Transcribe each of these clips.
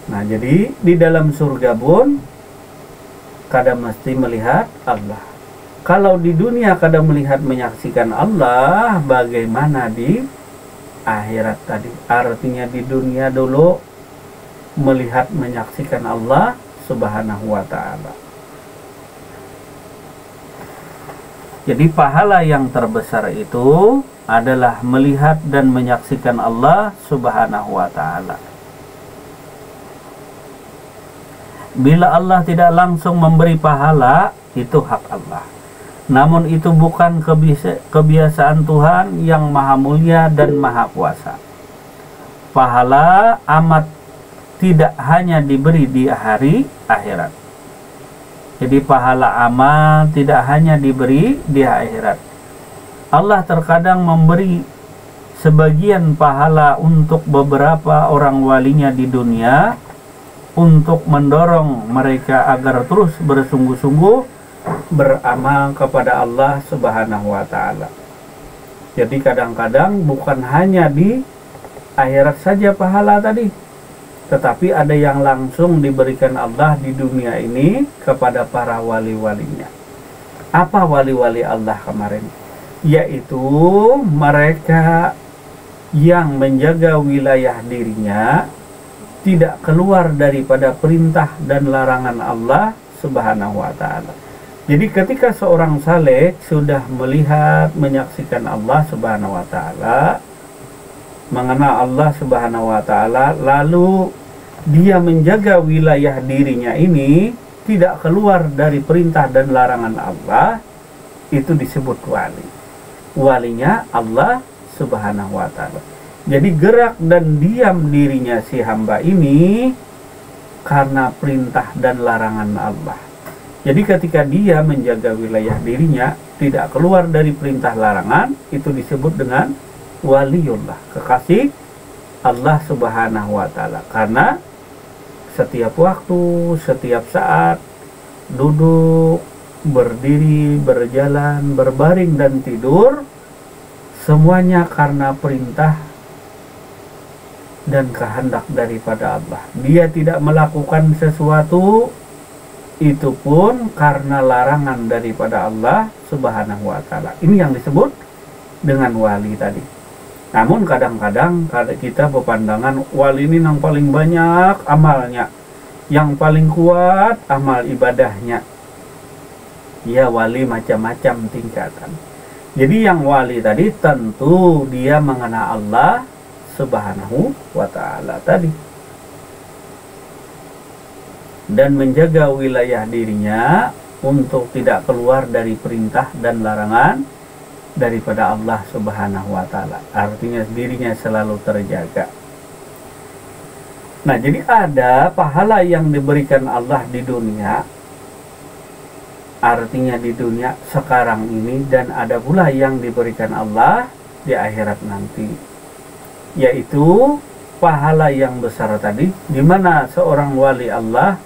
Nah, jadi di dalam surga pun kada mesti melihat Allah. Kalau di dunia kada melihat menyaksikan Allah, bagaimana di akhirat tadi? Artinya di dunia dulu melihat menyaksikan Allah Subhanahu wa ta'ala. Jadi pahala yang terbesar itu adalah melihat dan menyaksikan Allah Subhanahu wa ta'ala. Bila Allah tidak langsung memberi pahala, itu hak Allah. Namun itu bukan kebiasaan Tuhan yang maha mulia dan maha kuasa. Pahala amat tidak hanya diberi di hari akhirat. Jadi pahala amal tidak hanya diberi di akhirat. Allah terkadang memberi sebagian pahala untuk beberapa orang walinya di dunia, untuk mendorong mereka agar terus bersungguh-sungguh beramal kepada Allah Subhanahu wa ta'ala. Jadi kadang-kadang bukan hanya di akhirat saja pahala tadi, tetapi ada yang langsung diberikan Allah di dunia ini kepada para wali-walinya. Apa wali-wali Allah kemarin? Yaitu mereka yang menjaga wilayah dirinya, tidak keluar daripada perintah dan larangan Allah Subhanahu wa ta'ala. Jadi ketika seorang saleh sudah melihat, menyaksikan Allah Subhanahu wa ta'ala, mengenal Allah Subhanahu wa ta'ala, lalu dia menjaga wilayah dirinya ini tidak keluar dari perintah dan larangan Allah, itu disebut wali. Walinya Allah Subhanahu wa ta'ala. Jadi gerak dan diam dirinya si hamba ini karena perintah dan larangan Allah. Jadi ketika dia menjaga wilayah dirinya tidak keluar dari perintah larangan, itu disebut dengan waliullah, kekasih Allah Subhanahu wa ta'ala. Karena setiap waktu, setiap saat, duduk, berdiri, berjalan, berbaring dan tidur, semuanya karena perintah dan kehendak daripada Allah. Dia tidak melakukan sesuatu itu pun karena larangan daripada Allah Subhanahu wa ta'ala. Ini yang disebut dengan wali tadi. Namun kadang-kadang kita berpandangan wali ini yang paling banyak amalnya, yang paling kuat amal ibadahnya. Ya, wali macam-macam tingkatan. Jadi yang wali tadi tentu dia mengenal Allah Subhanahu wa ta'ala tadi, dan menjaga wilayah dirinya untuk tidak keluar dari perintah dan larangan daripada Allah Subhanahu wa ta'ala. Artinya dirinya selalu terjaga. Nah, jadi ada pahala yang diberikan Allah di dunia, artinya di dunia sekarang ini, dan ada pula yang diberikan Allah di akhirat nanti, yaitu pahala yang besar tadi, di mana seorang wali Allah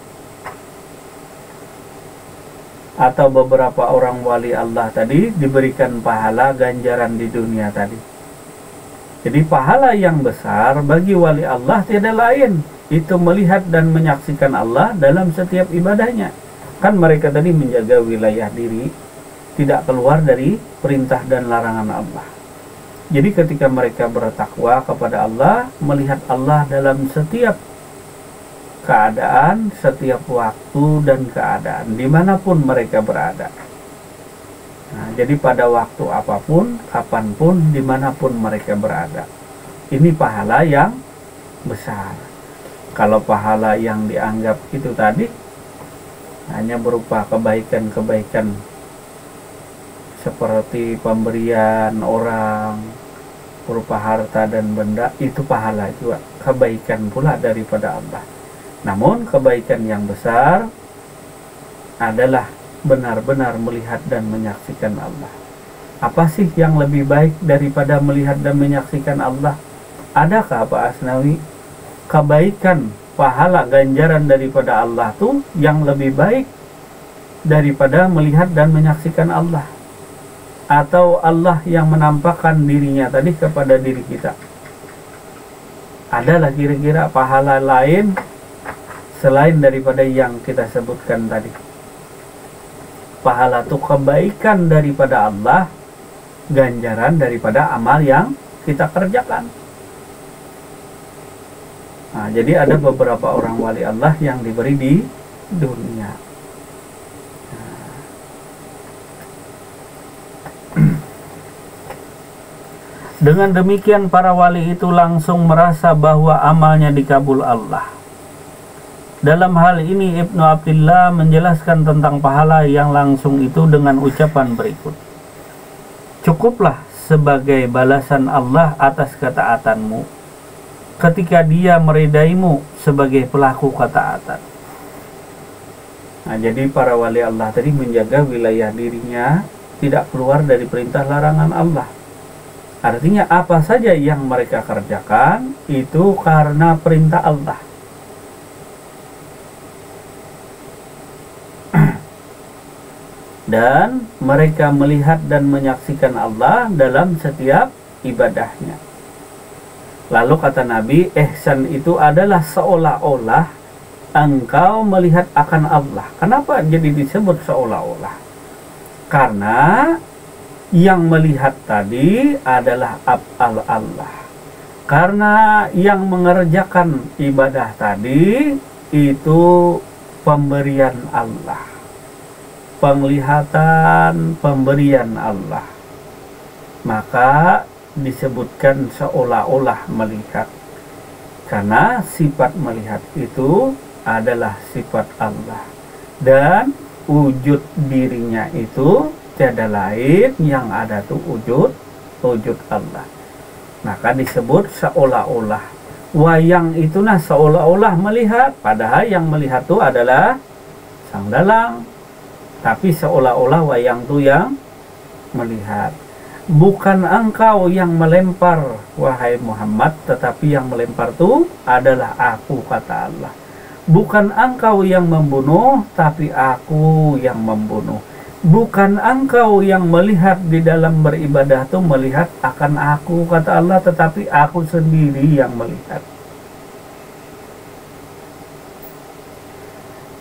atau beberapa orang wali Allah tadi diberikan pahala ganjaran di dunia tadi. Jadi pahala yang besar bagi wali Allah tiada lain, itu melihat dan menyaksikan Allah dalam setiap ibadahnya. Kan mereka tadi menjaga wilayah diri, tidak keluar dari perintah dan larangan Allah. Jadi ketika mereka bertakwa kepada Allah, melihat Allah dalam setiap keadaan, setiap waktu dan keadaan, dimanapun mereka berada. Nah, jadi pada waktu apapun, kapanpun, dimanapun mereka berada. Ini pahala yang besar. Kalau pahala yang dianggap itu tadi hanya berupa kebaikan-kebaikan seperti pemberian orang berupa harta dan benda, itu pahala juga, kebaikan pula daripada Allah. Namun kebaikan yang besar adalah benar-benar melihat dan menyaksikan Allah. Apa sih yang lebih baik daripada melihat dan menyaksikan Allah? Adakah Pak Asnawi kebaikan, pahala, ganjaran daripada Allah tuh yang lebih baik daripada melihat dan menyaksikan Allah? Atau Allah yang menampakkan dirinya tadi kepada diri kita? Adalah kira-kira pahala lain selain daripada yang kita sebutkan tadi. Pahala itu kebaikan daripada Allah, ganjaran daripada amal yang kita kerjakan. Nah, jadi ada beberapa orang wali Allah yang diberi di dunia. Dengan demikian para wali itu langsung merasa bahwa amalnya dikabul Allah. Dalam hal ini Ibnu Abdillah menjelaskan tentang pahala yang langsung itu dengan ucapan berikut. Cukuplah sebagai balasan Allah atas ketaatanmu ketika dia meridaimu sebagai pelaku ketaatan. Nah, jadi para wali Allah tadi menjaga wilayah dirinya tidak keluar dari perintah larangan Allah. Artinya apa saja yang mereka kerjakan itu karena perintah Allah. Dan mereka melihat dan menyaksikan Allah dalam setiap ibadahnya. Lalu kata Nabi, ihsan itu adalah seolah-olah engkau melihat akan Allah. Kenapa jadi disebut seolah-olah? Karena yang melihat tadi adalah af'al Allah. Karena yang mengerjakan ibadah tadi itu pemberian Allah. Penglihatan pemberian Allah. Maka disebutkan seolah-olah melihat. Karena sifat melihat itu adalah sifat Allah. Dan wujud dirinya itu tiada lain yang ada tuh wujud Allah. Maka disebut seolah-olah. Wayang itu nah seolah-olah melihat, padahal yang melihat itu adalah sang dalang. Tapi seolah-olah wayang itu yang melihat. Bukan engkau yang melempar wahai Muhammad, tetapi yang melempar itu adalah aku, kata Allah. Bukan engkau yang membunuh, tapi aku yang membunuh. Bukan engkau yang melihat di dalam beribadah itu melihat akan aku, kata Allah, tetapi aku sendiri yang melihat.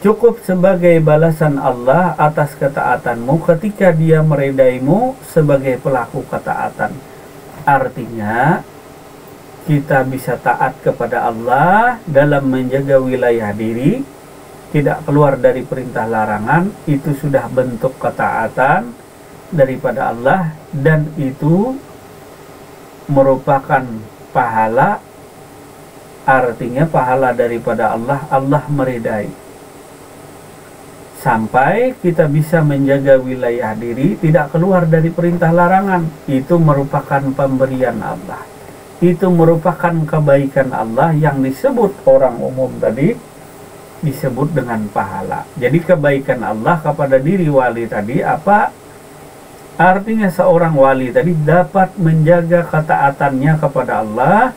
Cukup sebagai balasan Allah atas ketaatanmu ketika dia meridaimu sebagai pelaku ketaatan. Artinya, kita bisa taat kepada Allah dalam menjaga wilayah diri, tidak keluar dari perintah larangan, itu sudah bentuk ketaatan daripada Allah, dan itu merupakan pahala. Artinya pahala daripada Allah, Allah meridai. Sampai kita bisa menjaga wilayah diri, tidak keluar dari perintah larangan, itu merupakan pemberian Allah. Itu merupakan kebaikan Allah yang disebut orang umum tadi, disebut dengan pahala. Jadi kebaikan Allah kepada diri wali tadi apa? Artinya seorang wali tadi dapat menjaga ketaatannya kepada Allah,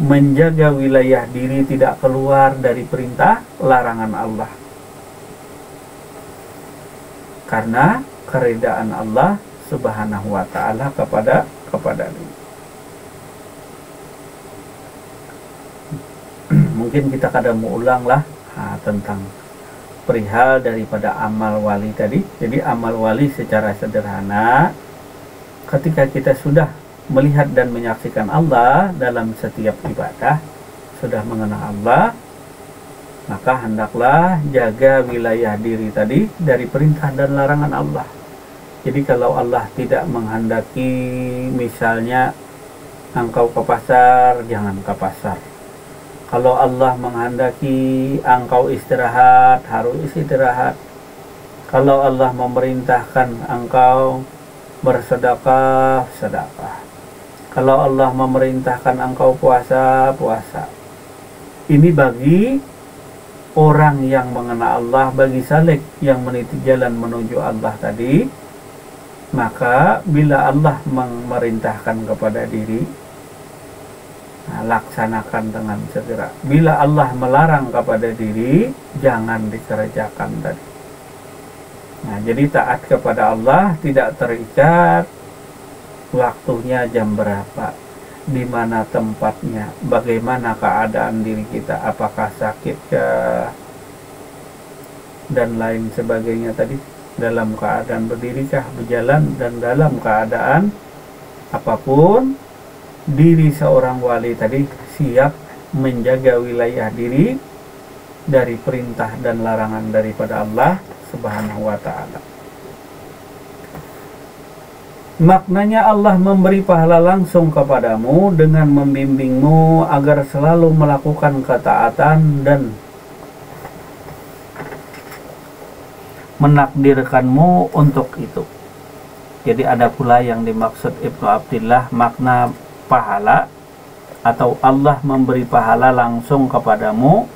menjaga wilayah diri tidak keluar dari perintah larangan Allah. Karena keridaan Allah Subhanahu wa ta'ala kepada diri. Mungkin kita kadang mau ulang lah tentang perihal daripada amal wali tadi. Jadi amal wali secara sederhana, ketika kita sudah melihat dan menyaksikan Allah dalam setiap ibadah, sudah mengenal Allah, maka hendaklah jaga wilayah diri tadi dari perintah dan larangan Allah. Jadi kalau Allah tidak menghendaki, misalnya engkau ke pasar, jangan ke pasar. Kalau Allah menghendaki engkau istirahat, harus istirahat. Kalau Allah memerintahkan engkau bersedekah, sedekah. Kalau Allah memerintahkan engkau puasa, puasa. Ini bagi orang yang mengenal Allah, bagi salik yang meniti jalan menuju Allah tadi. Maka bila Allah memerintahkan kepada diri, laksanakan dengan segera. Bila Allah melarang kepada diri, jangan dikerjakan tadi. Nah, jadi taat kepada Allah tidak terikat waktunya jam berapa, di mana tempatnya, bagaimana keadaan diri kita, apakah sakit kah, dan lain sebagainya tadi, dalam keadaan berdirikah, berjalan, dan dalam keadaan apapun, diri seorang wali tadi siap menjaga wilayah diri dari perintah dan larangan daripada Allah Subhanahu wa ta'ala. Maknanya Allah memberi pahala langsung kepadamu dengan membimbingmu agar selalu melakukan ketaatan dan menakdirkanmu untuk itu. Jadi ada pula yang dimaksud Ibnu Abdillah, makna pahala atau Allah memberi pahala langsung kepadamu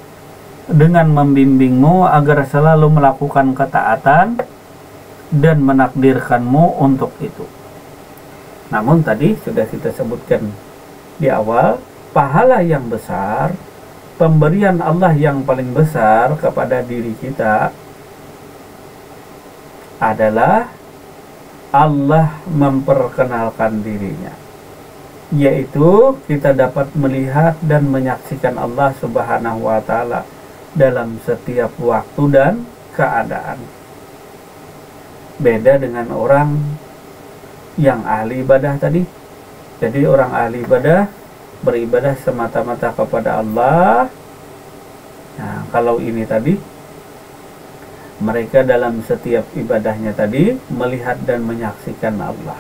dengan membimbingmu agar selalu melakukan ketaatan dan menakdirkanmu untuk itu. Namun tadi sudah kita sebutkan di awal, pahala yang besar, pemberian Allah yang paling besar kepada diri kita adalah Allah memperkenalkan dirinya, yaitu kita dapat melihat dan menyaksikan Allah Subhanahu wa ta'ala dalam setiap waktu dan keadaan. Beda dengan orang yang ahli ibadah tadi. Jadi orang ahli ibadah beribadah semata-mata kepada Allah. Nah, kalau ini tadi, mereka dalam setiap ibadahnya tadi melihat dan menyaksikan Allah.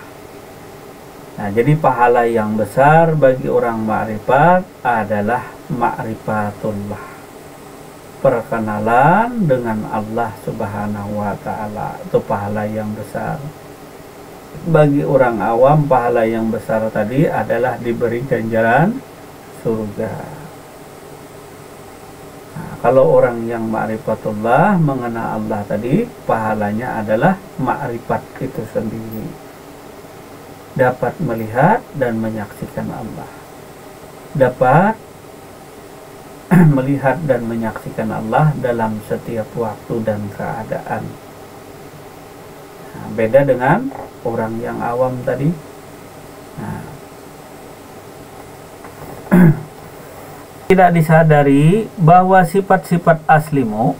Nah, jadi pahala yang besar bagi orang ma'rifat adalah ma'rifatullah, perkenalan dengan Allah Subhanahu wa ta'ala. Itu pahala yang besar. Bagi orang awam, pahala yang besar tadi adalah diberi ganjaran surga. Nah, kalau orang yang ma'rifatullah, mengenal Allah tadi, pahalanya adalah ma'rifat itu sendiri, dapat melihat dan menyaksikan Allah, dapat melihat dan menyaksikan Allah dalam setiap waktu dan keadaan. Nah, beda dengan orang yang awam tadi. Nah, tidak disadari bahwa sifat-sifat aslimu.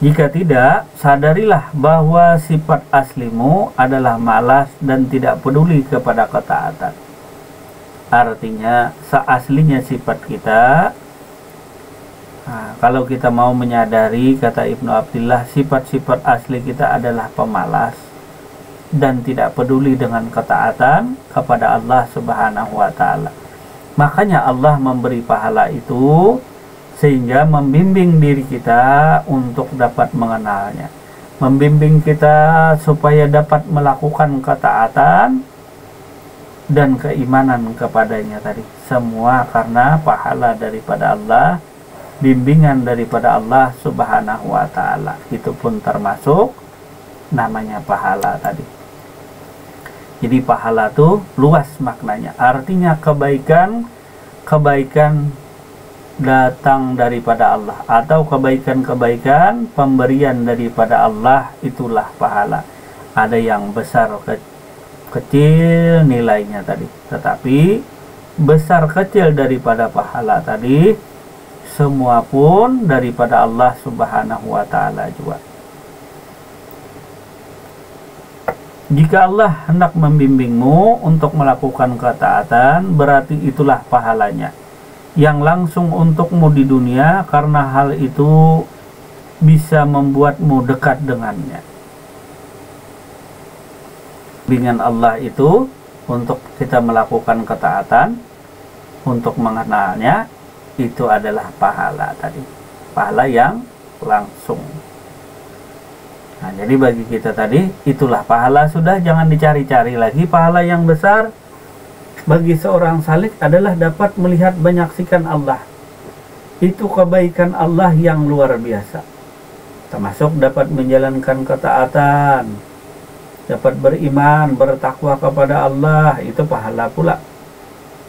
Jika tidak, sadarilah bahwa sifat aslimu adalah malas dan tidak peduli kepada ketaatan. Artinya, seaslinya sifat kita, kalau kita mau menyadari, kata Ibnu Abdillah, sifat-sifat asli kita adalah pemalas dan tidak peduli dengan ketaatan kepada Allah Subhanahu wa ta'ala. Makanya Allah memberi pahala itu sehingga membimbing diri kita untuk dapat mengenalnya, membimbing kita supaya dapat melakukan ketaatan dan keimanan kepadanya tadi. Semua karena pahala daripada Allah, bimbingan daripada Allah Subhanahu wa ta'ala. Itu pun termasuk namanya pahala tadi. Jadi pahala itu luas maknanya, artinya kebaikan datang daripada Allah, atau kebaikan-kebaikan pemberian daripada Allah, itulah pahala. Ada yang besar kecil nilainya tadi, tetapi besar kecil daripada pahala tadi semua pun daripada Allah Subhanahu wa ta'ala juga. Jika Allah hendak membimbingmu untuk melakukan ketaatan, berarti itulah pahalanya yang langsung untukmu di dunia, karena hal itu bisa membuatmu dekat dengannya. Bimbingan Allah itu untuk kita melakukan ketaatan, untuk mengenalnya, itu adalah pahala tadi, pahala yang langsung. Nah, jadi bagi kita tadi, itulah pahala, sudah jangan dicari-cari lagi. Pahala yang besar bagi seorang salik adalah dapat melihat, menyaksikan Allah. Itu kebaikan Allah yang luar biasa, termasuk dapat menjalankan ketaatan, dapat beriman, bertakwa kepada Allah. Itu pahala pula.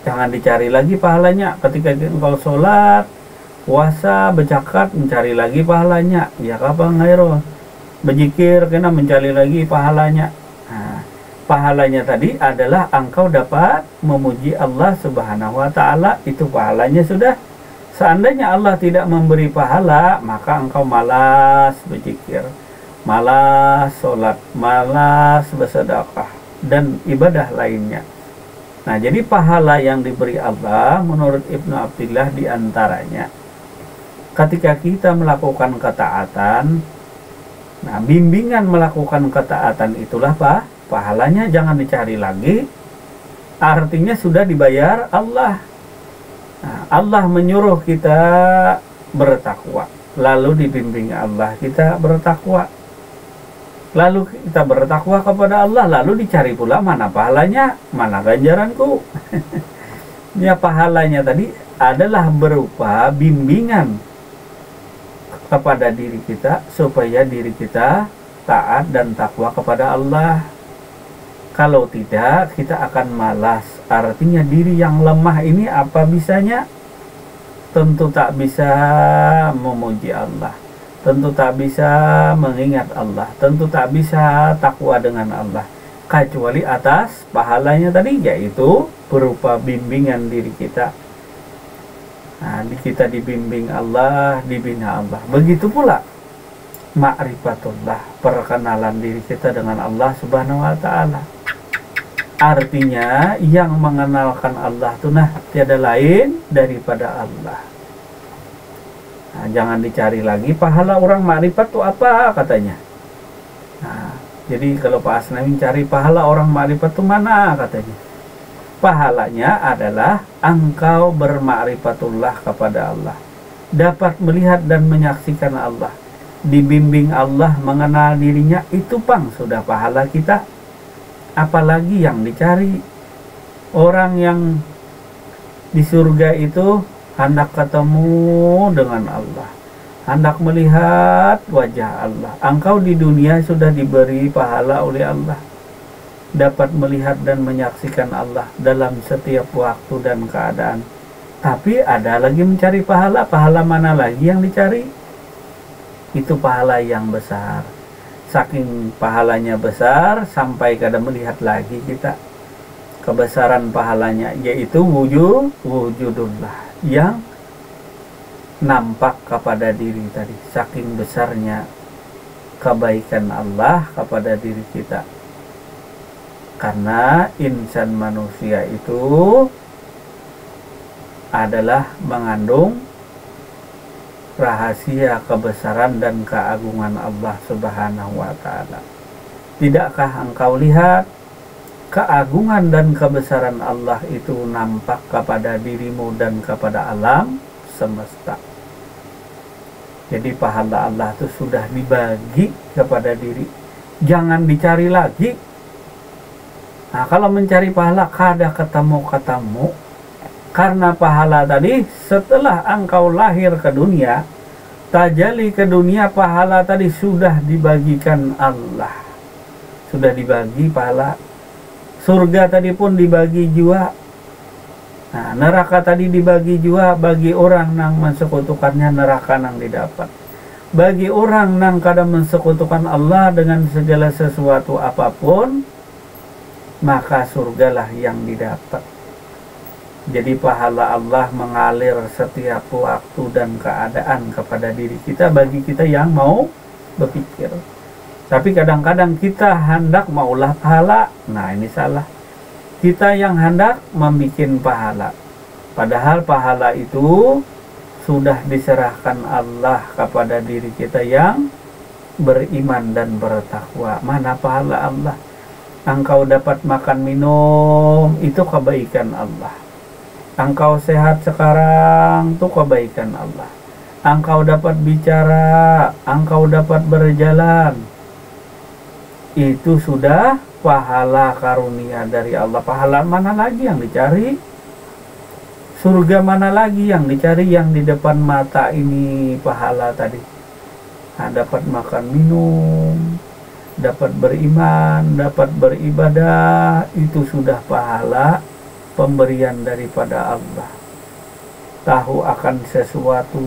Jangan dicari lagi pahalanya. Ketika engkau sholat, puasa, berzakat, mencari lagi pahalanya. Ya kapan ngairo, berzikir, kena mencari lagi pahalanya. Nah, pahalanya tadi adalah engkau dapat memuji Allah Subhanahu wa ta'ala. Itu pahalanya sudah Seandainya Allah tidak memberi pahala, maka engkau malas berzikir, malas sholat, malas bersedekah, dan ibadah lainnya. Nah, jadi pahala yang diberi Allah menurut Ibnu Abdillah diantaranya ketika kita melakukan ketaatan. Nah, bimbingan melakukan ketaatan itulah pahalanya, jangan dicari lagi. Artinya sudah dibayar Allah. Nah, Allah menyuruh kita bertakwa, lalu dibimbing Allah kita bertakwa, lalu kita bertakwa kepada Allah, lalu dicari pula mana pahalanya, mana ganjaranku. Ya, pahalanya tadi adalah berupa bimbingan kepada diri kita supaya diri kita taat dan takwa kepada Allah. Kalau tidak, kita akan malas. Artinya diri yang lemah ini apa bisanya? Tentu tak bisa memuji Allah, tentu tak bisa mengingat Allah, tentu tak bisa takwa dengan Allah, kecuali atas pahalanya tadi, yaitu berupa bimbingan diri kita. Nah, kita dibimbing Allah, dibina Allah. Begitu pula ma'rifatullah, perkenalan diri kita dengan Allah Subhanahu wa ta'ala. Artinya yang mengenalkan Allah itu tiada lain daripada Allah. Nah, jangan dicari lagi pahala orang makrifat itu apa katanya. Nah, jadi kalau Pak Asnawi cari pahala orang makrifat itu mana katanya. Pahalanya adalah engkau bermakrifatullah kepada Allah, dapat melihat dan menyaksikan Allah, dibimbing Allah, mengenal dirinya, itu sudah pahala kita. Apalagi yang dicari? Orang yang di surga itu hendak ketemu dengan Allah, hendak melihat wajah Allah. Engkau di dunia sudah diberi pahala oleh Allah, dapat melihat dan menyaksikan Allah dalam setiap waktu dan keadaan. Tapi ada lagi mencari pahala. Pahala mana lagi yang dicari? Itu pahala yang besar. Saking pahalanya besar sampai kadang melihat lagi kita kebesaran pahalanya, yaitu wujudullah yang nampak kepada diri tadi. Saking besarnya kebaikan Allah kepada diri kita. Karena insan manusia itu adalah mengandung rahasia kebesaran dan keagungan Allah Subhanahu wa ta'ala. Tidakkah engkau lihat keagungan dan kebesaran Allah itu nampak kepada dirimu dan kepada alam semesta? Jadi pahala Allah itu sudah dibagi kepada diri, jangan dicari lagi. Nah, kalau mencari pahala kada ketemu, karena pahala tadi setelah engkau lahir ke dunia, tajali ke dunia, pahala tadi sudah dibagikan Allah, sudah dibagi pahala. Surga tadi pun dibagi juga. Nah, neraka tadi dibagi juga bagi orang yang mensekutukannya, neraka yang didapat. Bagi orang yang kadang mensekutukan Allah dengan segala sesuatu apapun, maka surgalah yang didapat. Jadi pahala Allah mengalir setiap waktu dan keadaan kepada diri kita, bagi kita yang mau berpikir. Tapi kadang-kadang kita hendak maulah pahala. Nah, ini salah. Kita yang hendak membuat pahala, padahal pahala itu sudah diserahkan Allah kepada diri kita yang beriman dan bertakwa. Mana pahala Allah? Engkau dapat makan minum, itu kebaikan Allah. Engkau sehat sekarang, itu kebaikan Allah. Engkau dapat bicara, engkau dapat berjalan, itu sudah pahala karunia dari Allah. Pahala mana lagi yang dicari? Surga mana lagi yang dicari? Yang di depan mata ini pahala tadi. Nah, dapat makan minum, dapat beriman, dapat beribadah, itu sudah pahala pemberian daripada Allah. Tahu akan sesuatu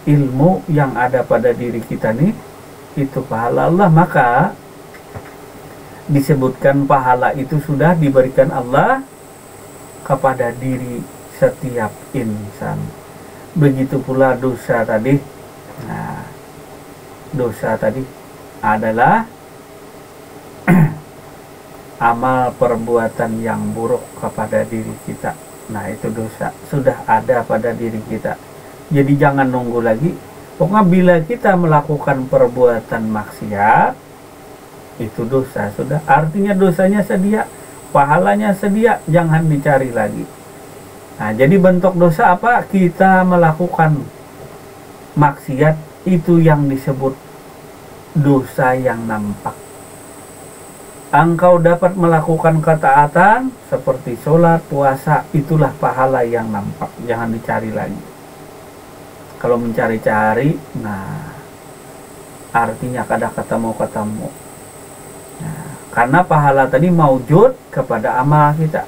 ilmu yang ada pada diri kita nih, itu pahala Allah. Maka disebutkan pahala itu sudah diberikan Allah kepada diri setiap insan. Begitu pula dosa tadi. Nah, dosa tadi adalah amal perbuatan yang buruk kepada diri kita. Nah, itu dosa sudah ada pada diri kita. Jadi jangan nunggu lagi. Pokoknya bila kita melakukan perbuatan maksiat, itu dosa sudah. Artinya dosanya sedia, pahalanya sedia, jangan dicari lagi. Nah, jadi bentuk dosa apa? Kita melakukan maksiat, itu yang disebut dosa yang nampak. Engkau dapat melakukan ketaatan seperti sholat, puasa, itulah pahala yang nampak, jangan dicari lagi. Kalau mencari-cari, nah artinya kada ketemu. Nah, karena pahala tadi maujud kepada amal kita,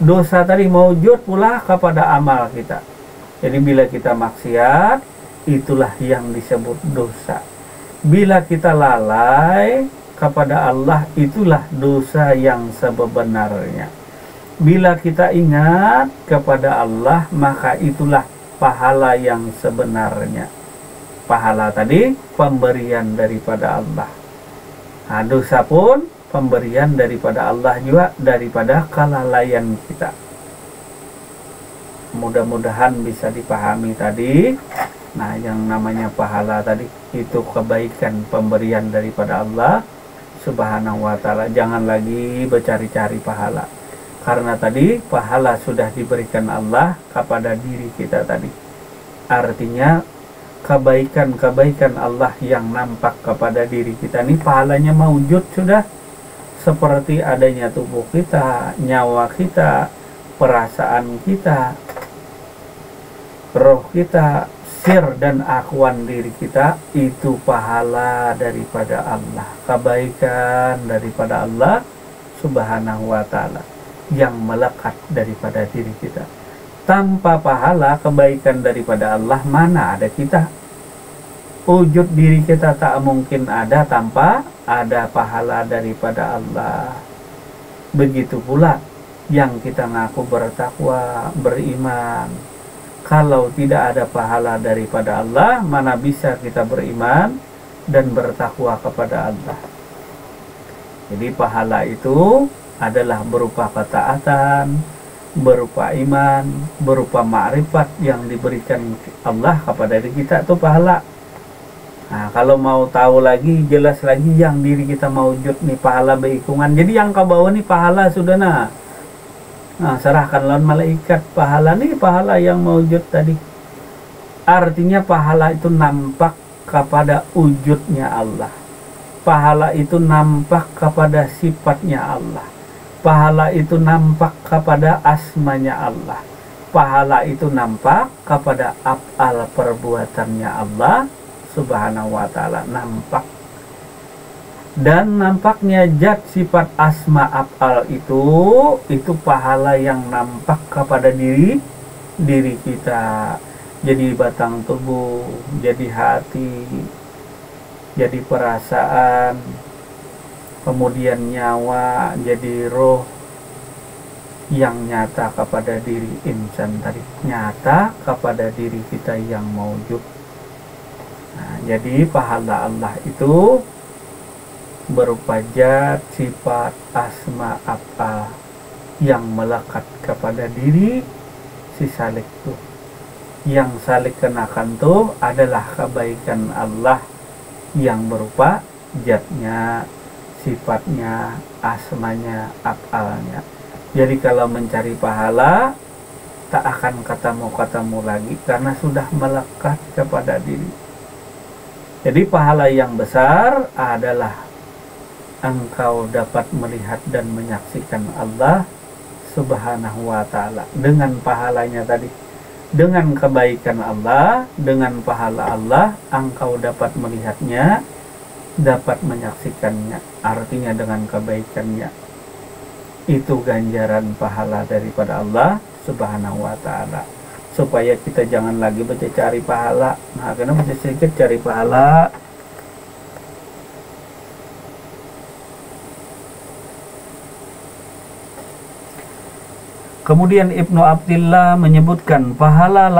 dosa tadi maujud pula kepada amal kita. Jadi bila kita maksiat, itulah yang disebut dosa. Bila kita lalai kepada Allah, itulah dosa yang sebenarnya. Bila kita ingat kepada Allah, maka itulah pahala yang sebenarnya. Pahala tadi pemberian daripada Allah. Nah, dosa pun pemberian daripada Allah juga, daripada kelalaian kita. Mudah-mudahan bisa dipahami tadi. Nah, yang namanya pahala tadi itu kebaikan pemberian daripada Allah Subhanahu wa ta'ala. Jangan lagi bercari-cari pahala, karena tadi pahala sudah diberikan Allah kepada diri kita tadi. Artinya kebaikan-kebaikan Allah yang nampak kepada diri kita ini pahalanya maujud sudah, seperti adanya tubuh kita, nyawa kita, perasaan kita, roh kita, sir dan akhwan diri kita, itu pahala daripada Allah, kebaikan daripada Allah Subhanahu wa ta'ala yang melekat daripada diri kita. Tanpa pahala kebaikan daripada Allah, mana ada kita? Wujud diri kita tak mungkin ada tanpa ada pahala daripada Allah. Begitu pula yang kita ngaku bertakwa, beriman, kalau tidak ada pahala daripada Allah, mana bisa kita beriman dan bertakwa kepada Allah. Jadi pahala itu adalah berupa ketaatan, berupa iman, berupa ma'rifat yang diberikan Allah kepada diri kita, itu pahala. Nah, kalau mau tahu lagi, jelas lagi yang diri kita maujud nih pahala beikungan. Jadi yang kau bawa nih pahala sudah nah. Nah, serahkan lawan malaikat pahala nih, pahala yang maujud tadi. Artinya pahala itu nampak kepada wujudnya Allah. Pahala itu nampak kepada sifatnya Allah. Pahala itu nampak kepada asmanya Allah. Pahala itu nampak kepada af'al perbuatannya Allah Subhanahu wa ta'ala, nampak. Dan nampaknya zat sifat asma af'al itu pahala yang nampak kepada diri kita. Jadi batang tubuh, jadi hati, jadi perasaan, kemudian nyawa, jadi roh yang nyata kepada diri insan tadi, nyata kepada diri kita yang maujud. Nah, jadi pahala Allah itu berupa zat, sifat, asma, af'al yang melekat kepada diri si salik tuh. Yang salik kenakan tuh adalah kebaikan Allah yang berupa zatnya, sifatnya, asmanya, af'alnya. Jadi kalau mencari pahala tak akan ketemu lagi, karena sudah melekat kepada diri. Jadi pahala yang besar adalah engkau dapat melihat dan menyaksikan Allah Subhanahu wa ta'ala dengan pahalanya tadi. Dengan kebaikan Allah, dengan pahala Allah, engkau dapat melihatnya, dapat menyaksikannya. Artinya dengan kebaikannya. Itu ganjaran pahala daripada Allah Subhanahu wa ta'ala. Supaya kita jangan lagi cari pahala. Nah, karena sedikit cari pahala, Kemudian Ibnu Abdillah menyebutkan pahala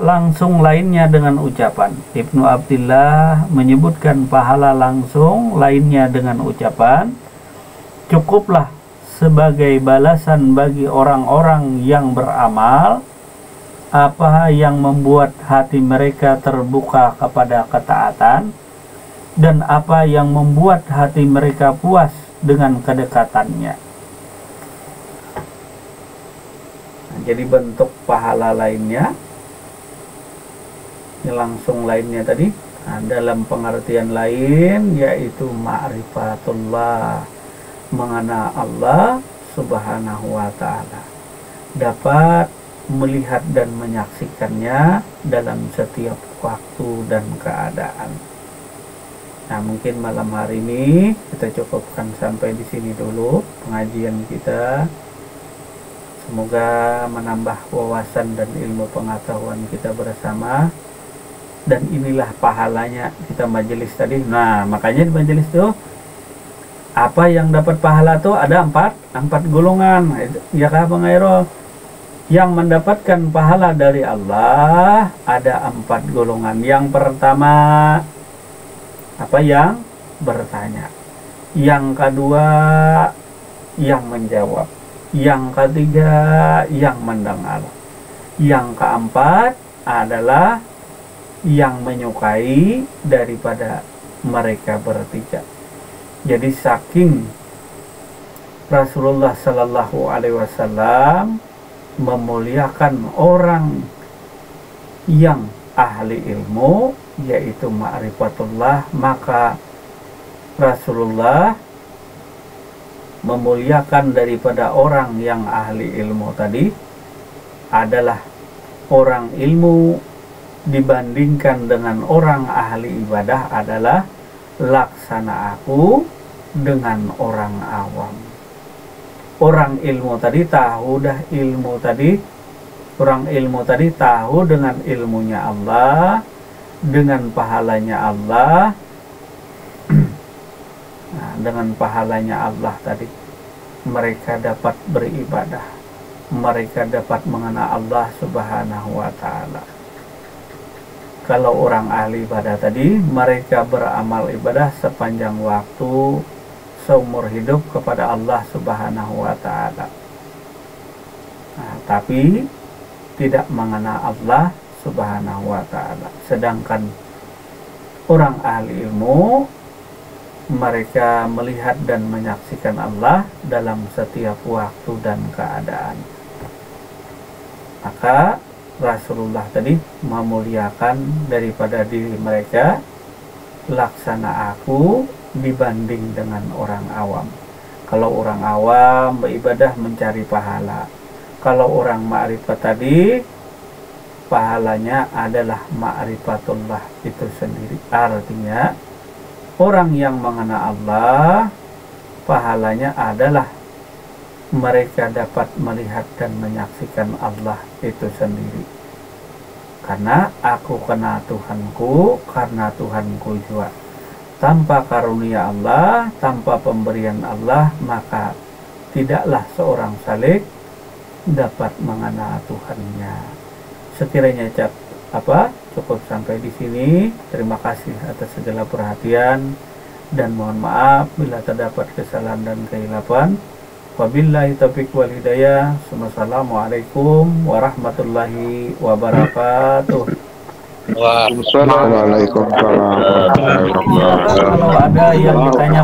langsung lainnya dengan ucapan. Ibnu Abdillah menyebutkan pahala langsung lainnya dengan ucapan, cukuplah sebagai balasan bagi orang-orang yang beramal apa yang membuat hati mereka terbuka kepada ketaatan dan apa yang membuat hati mereka puas dengan kedekatannya. Jadi bentuk pahala lainnya, yang langsung lainnya tadi, dalam pengertian lain yaitu ma'rifatullah, mengenal Allah subhanahu wa ta'ala, dapat melihat dan menyaksikannya dalam setiap waktu dan keadaan. Nah, mungkin malam hari ini kita cukupkan sampai di sini dulu pengajian kita. Semoga menambah wawasan dan ilmu pengetahuan kita bersama. Dan inilah pahalanya kita majelis tadi. Nah, makanya di majelis itu apa yang dapat pahala tuh ada empat golongan. Ya kah Bang Airul? Yang mendapatkan pahala dari Allah ada 4 golongan. Yang pertama, apa yang bertanya. Yang kedua, yang menjawab. Yang ketiga, yang mendengar. Yang keempat adalah yang menyukai daripada mereka bertiga. Jadi saking Rasulullah Sallallahu Alaihi Wasallam memuliakan orang yang ahli ilmu, yaitu ma'rifatullah, maka Rasulullah memuliakan daripada orang yang ahli ilmu tadi adalah orang ilmu dibandingkan dengan orang ahli ibadah adalah laksana aku dengan orang awam. Orang ilmu tadi tahu dah ilmu tadi, orang ilmu tadi tahu dengan ilmunya Allah, dengan pahalanya Allah. Nah, dengan pahalanya Allah tadi mereka dapat beribadah, mereka dapat mengenal Allah subhanahu wa ta'ala. Kalau orang ahli ibadah tadi, mereka beramal ibadah sepanjang waktu, seumur hidup kepada Allah subhanahu wa ta'ala. Nah, tapi tidak mengenal Allah subhanahu wa ta'ala. Sedangkan orang ahli ilmu, mereka melihat dan menyaksikan Allah dalam setiap waktu dan keadaan. Maka Rasulullah tadi memuliakan daripada diri mereka, laksana aku dibanding dengan orang awam. Kalau orang awam beribadah mencari pahala, kalau orang ma'rifat tadi pahalanya adalah ma'rifatullah itu sendiri. Artinya orang yang mengenal Allah pahalanya adalah mereka dapat melihat dan menyaksikan Allah itu sendiri. Karena aku kenal Tuhanku, karena Tuhanku juga. Tanpa karunia Allah, tanpa pemberian Allah, maka tidaklah seorang salik dapat mengenal Tuhannya. Sekiranya cukup sampai di sini. Terima kasih atas segala perhatian dan mohon maaf bila terdapat kesalahan dan kehilapan. Wabillahi taufiq wal hidayah. Wassalamualaikum warahmatullahi wabarakatuh. Waalaikumsalam warahmatullahi wabarakatuh. Kalau ada yang ditanya